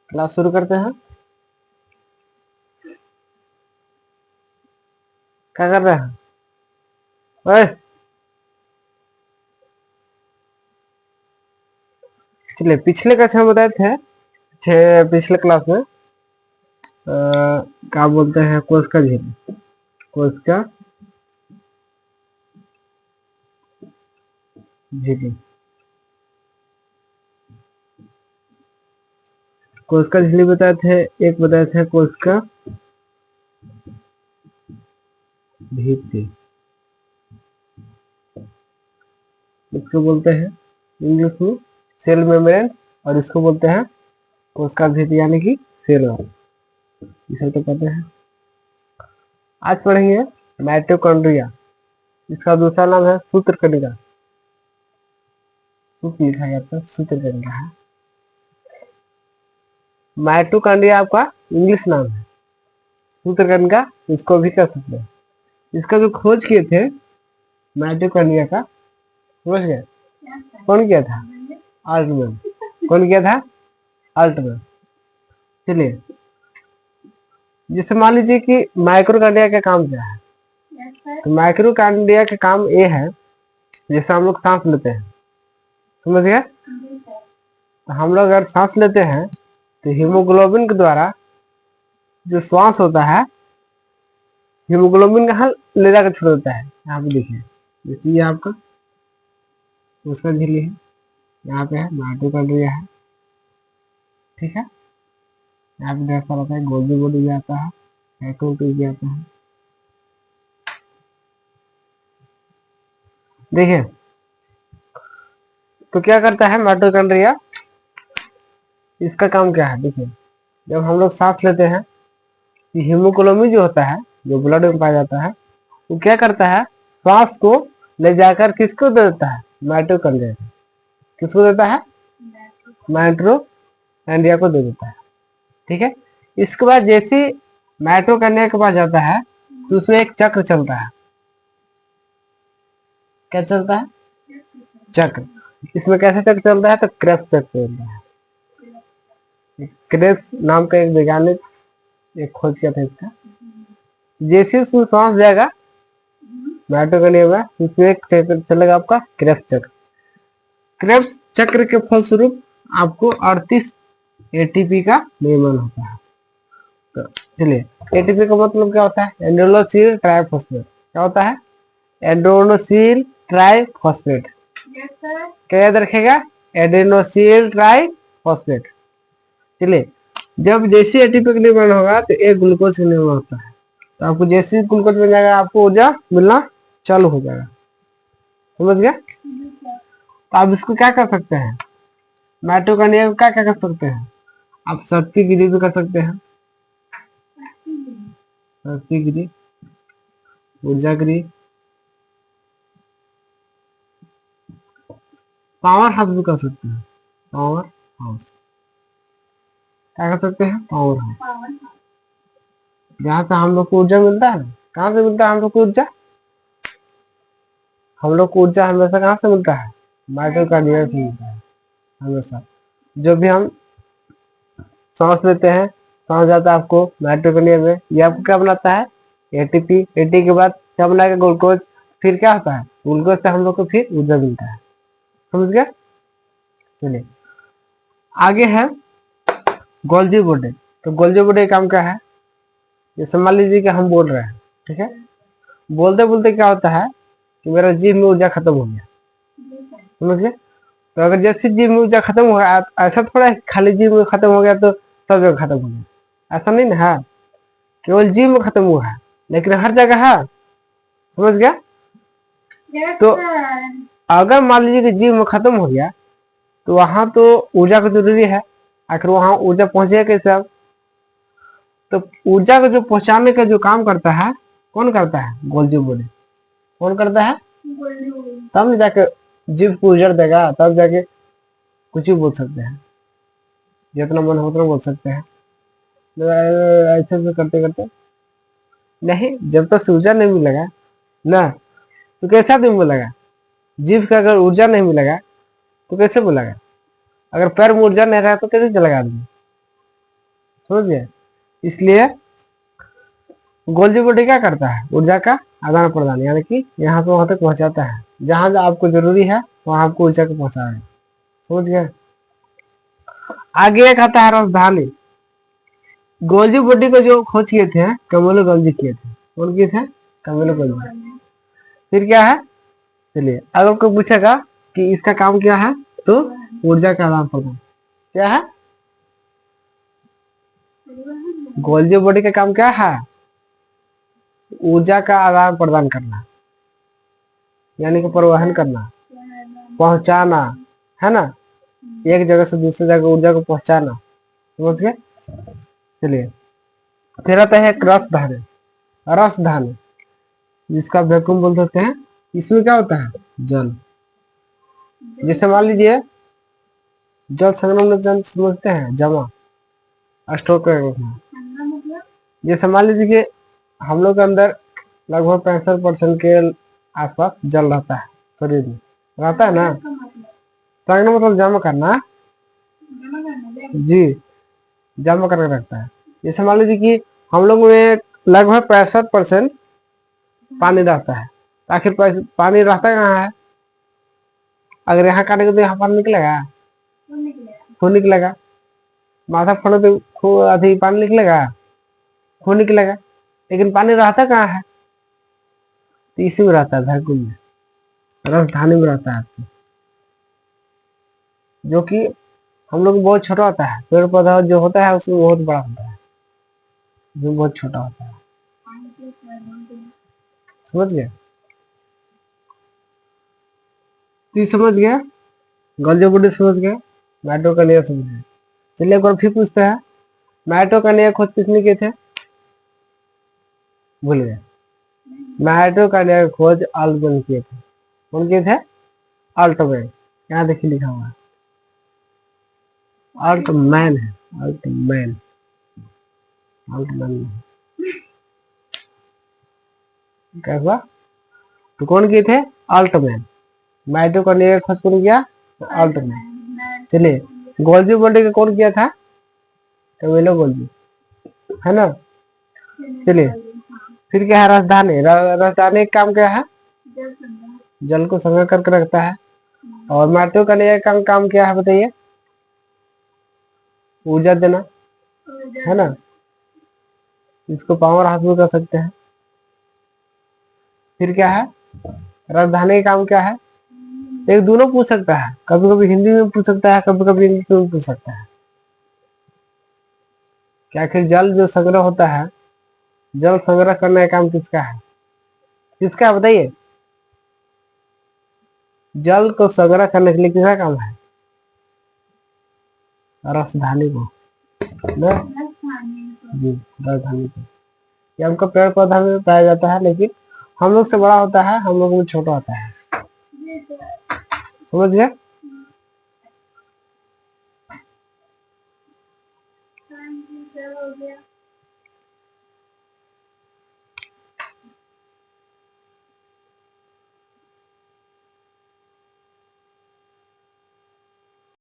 Class शुरू करते हैं। क्या कर रहे हैं? ओए, चलिए पिछले कक्षा में बताए थे पिछले क्लास में क्या बोलते हैं, कोशिका झिल्ली। कोशिका झिल्ली, कोशिका झिल्ली बताए थे। एक बताए थे कोशिका भित्ति, इसको बोलते हैं इंग्लिश में सेल मेम्ब्रेन, और इसको बोलते हैं कोशिका भित्ति यानी कि सेल वॉल। इसे तो पता है। आज पढ़ेंगे माइटोकॉन्ड्रिया। इसका दूसरा नाम है सूत्रकणिका। सूत्र लिखा जाता है, सूत्रकणिका है। माइटोकॉन्ड्रिया आपका इंग्लिश नाम है, सूत्रकणिका इसको भी कह सकते हैं। इसका जो खोज किए थे माइटोकॉन्ड्रिया का, समझ गए? कौन किया था? आल्टमैन। कौन किया था? आल्टमैन। चलिए, जैसे मान लीजिए कि माइक्रोकांडिया का काम क्या है, तो माइक्रोकांडिया का काम ये है, जैसे हम लोग सांस लेते हैं, समझ गए? तो हम लोग अगर सांस लेते हैं तो हीमोग्लोबिन के द्वारा जो श्वास होता है, हीमोग्लोबिन कहाँ ले जाकर छोड़ देता है? यहाँ पे देखिए, जैसे ये आपका उसका झिल्ली है, यहाँ पे है माइटोकॉन्ड्रिया है, ठीक है। यहाँ पे ढेर सारा आता है, गोल्गी बॉडी भी आता है, भी आता है। देखिए, तो क्या करता है माइटोकॉन्ड्रिया, इसका काम क्या है? देखिए, जब हम लोग सांस लेते हैं तो हीमोग्लोबिन जो होता है, जो ब्लड में पाया जाता है, वो क्या करता है, श्वास को ले जाकर किसको दे देता है? माइटोकॉन्ड्रिया को। किसको देता है? माइटोकॉन्ड्रिया को दे देता है, ठीक है। इसके बाद जैसे माइटोकॉन्ड्रिया के पास जाता है तो उसमें एक चक्र चलता है। क्या चलता है? चक्र। इसमें कैसे चक्र चलता है? तो क्रेब्स चक्र चलता है। क्रेब्स नाम का एक वैज्ञानिक एक खोज किया था इसका। जैसे उसमें सांस जाएगा माइटोकॉन्ड्रिया में, उसमें एक चक्र चलेगा आपका क्रेब्स चक्र। क्रेब्स चक्र के फलस्वरूप आपको 38 एटीपी का निर्माण होता है। तो चलिए, एटीपी का मतलब क्या होता है? एंडोनोसिल ट्राइफॉस्फेट। क्या होता है? एंडोनोसिल ट्राइफॉस्फेट। क्या याद रखेगा? एडेनोसिल ट्राइफॉस्फेट। चलिए, जब जैसे एटीपी का निर्माण होगा तो एक ग्लूकोज का निर्माण होता है। तो आपको जैसे ग्लूकोज मिल जाएगा, आपको ऊर्जा मिलना चालू हो जाएगा। समझ गया? तो आप इसको क्या कर सकते हैं, माइटोकॉन्ड्रिया को क्या क्या कर सकते हैं? आप शक्ति गिरी भी कर सकते हैं, शक्ति गिरी, ऊर्जा गिरी, पावर हाउस भी कर सकते हैं। पावर हाउस क्या कर सकते हैं? पावर हाउस, जहाँ से हम लोग को ऊर्जा मिलता है। कहाँ से मिलता है हम लोग को ऊर्जा? हम लोग को ऊर्जा हमेशा कहाँ से मिलता है? माइटोकॉन्ड्रिया से मिलता है हमेशा। जो भी हम सांस लेते हैं, सांस जाता है आपको माइटोकॉन्ड्रिया में, ये आपको क्या बनाता है? एटीपी। एटीपी के बाद क्या बनाएगा? ग्लूकोज। फिर क्या होता है? ग्लूकोज से हम लोग को फिर ऊर्जा मिलता है। समझ गया? चलिए, आगे है गोल्जी बॉडी। तो गोल्जी बॉडी काम क्या है? जैसे मान लीजिए कि हम बोल रहे हैं, ठीक है, बोलते बोलते क्या होता है कि मेरा जीभ में ऊर्जा खत्म हो गया। समझ गए? तो अगर जैसे जीभ में ऊर्जा खत्म हो गया, ऐसा थोड़ा है खाली जीभ में खत्म हो गया तो सब जगह खत्म हो गया, ऐसा नहीं ना है। केवल जीभ में खत्म हुआ है, लेकिन हर जगह है। समझ गया? तो अगर मान लीजिए कि जीभ में खत्म हो गया तो वहां तो ऊर्जा को जरूरी है। आखिर वहां ऊर्जा पहुंचेगा कैसे? अब तो ऊर्जा को जो पहुंचाने का जो काम करता है, कौन करता है? Golgi body. कौन करता है? तब जाके जीभ को ऊर्जा देगा, तब जाके कुछ भी बोल सकते हैं, जितना मन हो उतना बोल सकते हैं। ऐसे करते करते नहीं, जब तक ऊर्जा नहीं मिलेगा ना, तो कैसा दिन बोलेगा? जीभ का अगर ऊर्जा नहीं मिलेगा तो कैसे बोलेगा? अगर पैर में ऊर्जा नहीं रहा तो कैसे चलेगा आदमी? समझ गए। इसलिए गोल्जी बॉडी क्या करता है, ऊर्जा का आदान प्रदान, यानी कि यहाँ से वहां तक पहुंचाता है, जहां आपको जरूरी है वहां आपको ऊर्जा को पहुंचा है। समझ गए। आगे एक आता है राजधानी। गोल्जी बॉडी को जो खोज किए थे कैमिलो गोल्जी किए थे। कौन किए थे? Camillo Golgi. फिर क्या है, चलिए अगर आपको पूछेगा कि इसका काम क्या है, तो ऊर्जा का आदान प्रदान। क्या है? गोल्जी बॉडी का काम क्या है? ऊर्जा का आदान प्रदान करना, यानी कि परिवहन करना, पहुंचाना, है ना, एक जगह से दूसरी जगह ऊर्जा को पहुंचाना। समझ गए। चलिए फिर आता है एक रसधानी। रसधानी जिसका वैक्यूम बोल सकते हैं। इसमें क्या होता है, जल। जैसे मान लीजिए जल संग्रहण जल समझते हैं, जमा स्टोर करके रखना। जैसे मान लीजिए कि हम लोग के अंदर लगभग 65% के आसपास जल रहता है, शरीर में रहता है ना। संग्रहण मतलब जमा करना, जी, जमा करके रखता है। जैसे मान लीजिए कि हम लोग में लगभग 65% पानी रहता है। आखिर पानी रहता कहाँ है? अगर यहाँ काटेंगे तो यहाँ पानी निकलेगा? खून निकलेगा। माथा फोड़ो तो अभी पानी निकलेगा? खून निकलेगा। लेकिन पानी रहता कहाँ है? तो इसी में रहता है, धरती में, राजधानी में रहता है आपको। जो कि हम लोग बहुत छोटा होता है, पेड़ पौधा जो होता है उसमें बहुत बड़ा होता है, जो बहुत छोटा होता है। समझ गए। तो समझ गया, गोल्जी बॉडी समझ गए, माइटोकॉन्ड्रिया समझ गए। चलिए एक बार फिर पूछते हैं, माइटोकॉन्ड्रिया खोज किसने किए थे? भूल गए। माइटोकॉन्ड्रिया की खोज अल्टमैन किए थे। कौन किए थे? अल्टमैन। यहाँ देखिए लिखा हुआ है अल्टमैन है, अल्टमैन, अल्टमैन क्या हुआ? तो कौन किए थे? अल्टमैन। माइटोकॉन्ड्रिया की खोज कौन किया? अल्टमैन। चलिए गोल्जी बॉडी का कौन किया था? कैमिलो गोल्जी, है ना। चलिए फिर क्या है, राजधानी। राजधानी का काम क्या है? जल को संग्रह करके रखता है। और माइटोकॉन्ड्रिया का काम क्या है बताइए? ऊर्जा देना, है ना। इसको पावर हाउस में कर सकते हैं। फिर क्या है, राजधानी का काम क्या है? एक दोनों पूछ सकता है, कभी कभी हिंदी में पूछ सकता है, कभी कभी इंग्लिश में पूछ सकता है। क्या आखिर जल जो संग्रह होता है, जल संग्रह करने का काम किसका है? किसका है बताइए? जल को संग्रह करने के लिए किसका काम है? राजधानी को ना, जी, राजधानी को। ये हमको पेड़ पौधा में पाया जाता है, लेकिन हम लोग से बड़ा होता है, हम लोग में छोटा होता है। समझ गए।